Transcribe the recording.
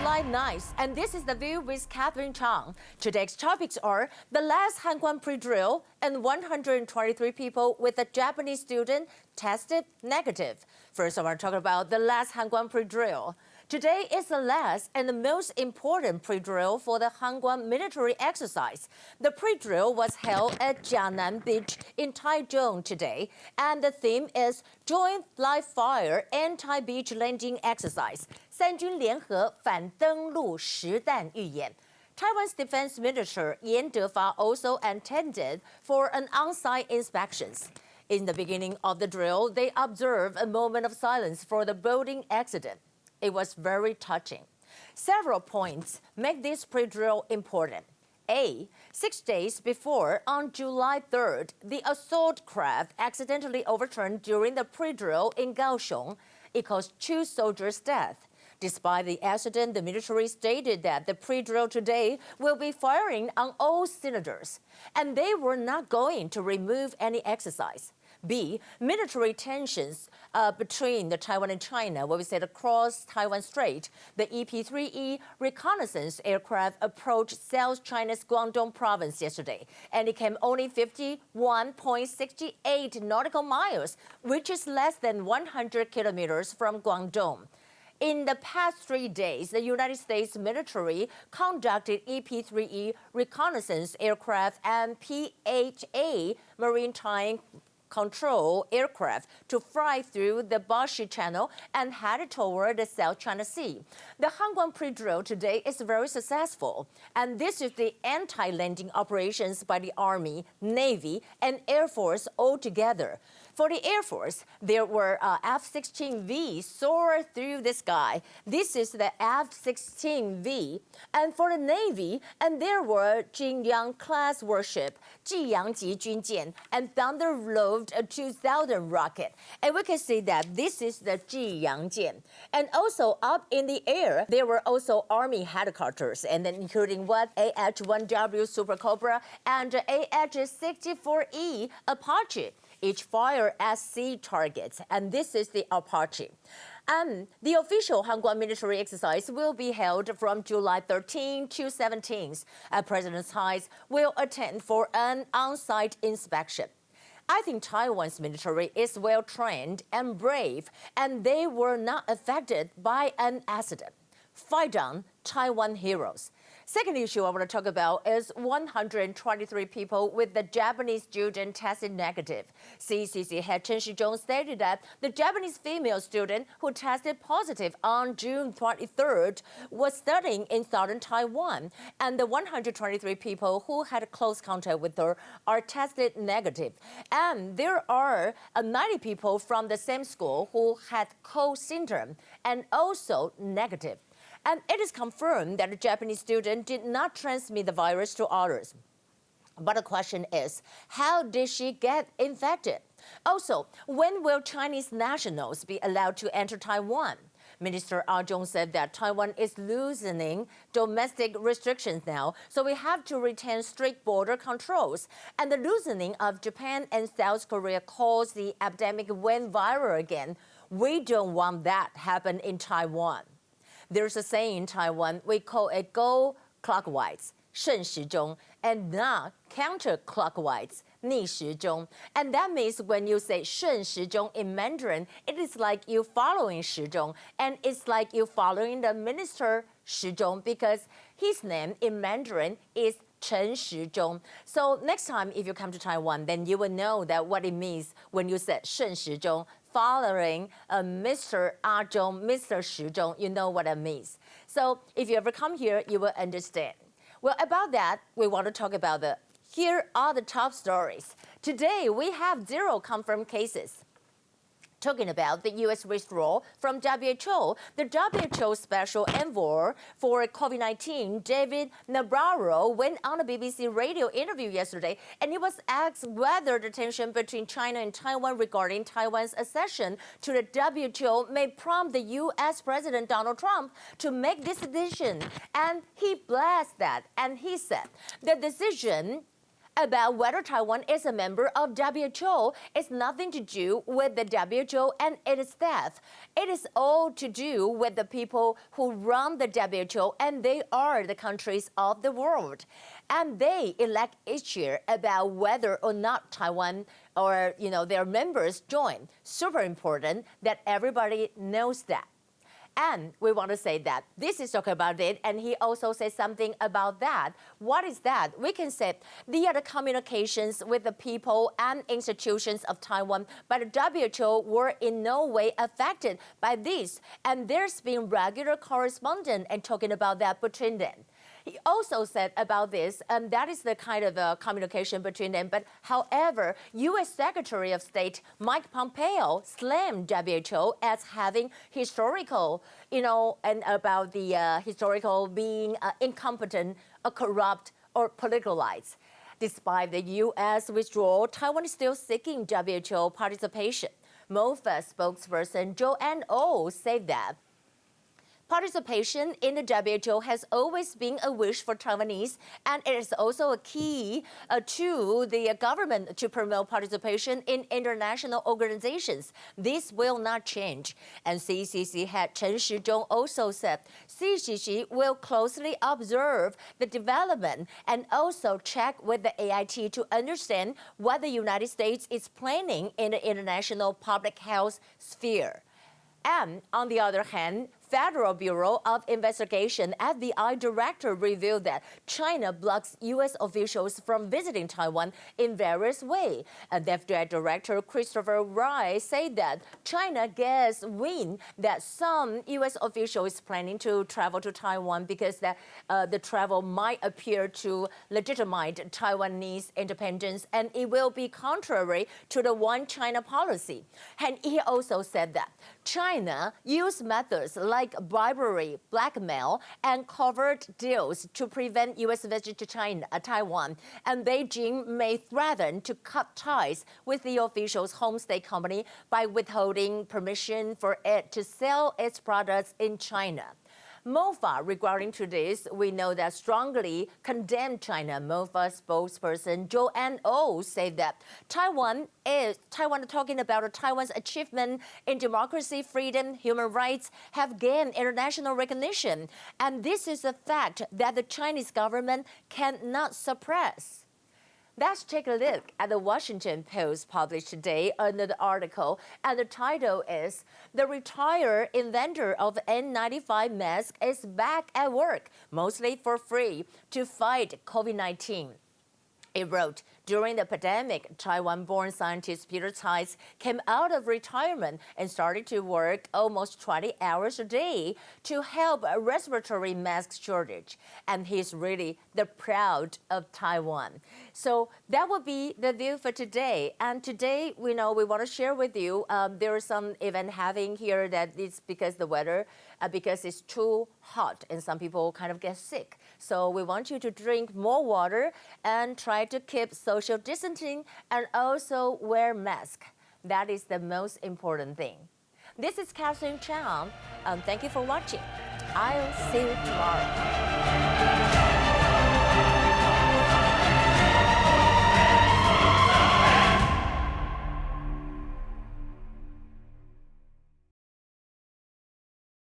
July 9th, and this is The View with Catherine Chang. Today's topics are the last Han Kuang pre-drill and 123 people with a Japanese student tested negative. First, I want to talk about the last Han Kuang pre-drill. Today is the last and the most important pre-drill for the Han Kuang military exercise. The pre-drill was held at Jianan Beach in Taichung today, and the theme is Joint Live Fire Anti-Beach Landing Exercise. 三军联合反登陆实弹预演。Taiwan's Defense Minister Yan Defa also attended for an on-site inspections. In the beginning of the drill, they observed a moment of silence for the boating accident. It was very touching. Several points make this pre-drill important. A. 6 days before, on July 3rd, the assault craft accidentally overturned during the pre-drill in Kaohsiung. It caused 2 soldiers' death. Despite the accident, the military stated that the pre-drill today will be firing on all cylinders, and they were not going to remove any exercise. B. Military tensions between Taiwan and China, what we said across Taiwan Strait. The EP-3E reconnaissance aircraft approached South China's Guangdong province yesterday, and it came only 51.68 nautical miles, which is less than 100 kilometers from Guangdong. In the past 3 days, the United States military conducted EP-3E reconnaissance aircraft and PHA maritime control aircraft to fly through the Bashi Channel and head toward the South China Sea. The Han Kuang pre-drill today is very successful, and this is the anti-landing operations by the Army, Navy, and Air Force all together. For the Air Force, there were F-16V soar through the sky. This is the F-16V. And for the Navy, and there were Jingyang-class warship, 济阳级军舰, and Thunder-Load 2000 rocket. And we can see that this is the 济阳舰. And also up in the air, there were also Army helicopters, and then including what AH-1W Super Cobra and AH-64E Apache. Each fire at sea targets, and this is the Apache. And the official Han Kuang military exercise will be held from July 13 to 17th. President Tsai will attend for an on-site inspection. I think Taiwan's military is well trained and brave, and they were not affected by an accident. Fight on, Taiwan heroes. Second issue I want to talk about is 123 people with the Japanese student tested negative. CCC head Chen Shizhong stated that the Japanese female student who tested positive on June 23rd was studying in southern Taiwan, and the 123 people who had close contact with her are tested negative. And there are 90 people from the same school who had cold syndrome and also negative. And it is confirmed that the Japanese student did not transmit the virus to others. But the question is, how did she get infected? Also, when will Chinese nationals be allowed to enter Taiwan? Minister Ah Zhong said that Taiwan is loosening domestic restrictions now, so we have to retain strict border controls. And the loosening of Japan and South Korea caused the epidemic went viral again. We don't want that happen in Taiwan. There's a saying in Taiwan, we call it go clockwise, 顺时钟, and not counterclockwise, 逆时钟. And that means when you say 顺时钟 in Mandarin, it is like you following 时钟, and it's like you following the minister 时钟, because his name in Mandarin is Chen Shizhong. So next time if you come to Taiwan, then you will know that what it means when you said 顺时钟, following Mr. Ah Zhong, Mr. Shizhong, you know what it means. So if you ever come here, you will understand. Well, about that, we want to talk about here are the top stories. Today, we have 0 confirmed cases. Talking about the U.S. withdrawal from WHO, the WHO Special Envoy for COVID-19, David Nabarro, went on a BBC radio interview yesterday, and he was asked whether the tension between China and Taiwan regarding Taiwan's accession to the WHO may prompt the U.S. President Donald Trump to make this decision. And he blessed that, and he said the decision about whether Taiwan is a member of WHO is nothing to do with the WHO and its staff. It is all to do with the people who run the WHO, and they are the countries of the world. And they elect each year about whether or not Taiwan or their members join. Super important that everybody knows that. And we want to say that this is talking about it, and he also said something about that. What is that? We can say the other communications with the people and institutions of Taiwan by the WHO were in no way affected by this, and there's been regular correspondence and talking about that between them. He also said about this, and that is the kind of communication between them. But however, U.S. Secretary of State Mike Pompeo slammed WHO as having historical, and about the historical being incompetent, corrupt, or politicized. Despite the U.S. withdrawal, Taiwan is still seeking WHO participation. MOFA spokesperson Joanne Oh said that participation in the WHO has always been a wish for Taiwanese, and it is also a key to the government to promote participation in international organizations. This will not change. And CCC head Chen Shizhong also said CCC will closely observe the development and also check with the AIT to understand what the United States is planning in the international public health sphere. And on the other hand, Federal Bureau of Investigation FBI director revealed that China blocks U.S. officials from visiting Taiwan in various ways. And FBI director Christopher Wray said that China gets wind that some U.S. official is planning to travel to Taiwan because the travel might appear to legitimize Taiwanese independence, and it will be contrary to the One China policy. And he also said that China used methods like bribery, blackmail, and covert deals to prevent U.S. visits to Taiwan. And Beijing may threaten to cut ties with the official's home state company by withholding permission for it to sell its products in China. MOFA, regarding to this, we know that strongly condemned China. MOFA spokesperson Joanne Oh said that Taiwan talking about Taiwan's achievement in democracy, freedom, human rights have gained international recognition. And this is a fact that the Chinese government cannot suppress. Let's take a look at the Washington Post published today under the article, and the title is "The Retired Inventor of N95 Mask is Back at Work, Mostly for Free, to Fight COVID-19." It wrote, during the pandemic, Taiwan-born scientist Peter Tsai came out of retirement and started to work almost 20 hours a day to help a respiratory mask shortage. And he's really the proud of Taiwan. So that would be the view for today. And today, we want to share with you, there is some event having here that it's because the weather, because it's too hot and some people kind of get sick. So we want you to drink more water and try to keep social distancing and also wear mask. That is the most important thing. This is Catherine Chang. Thank you for watching. I'll see you tomorrow.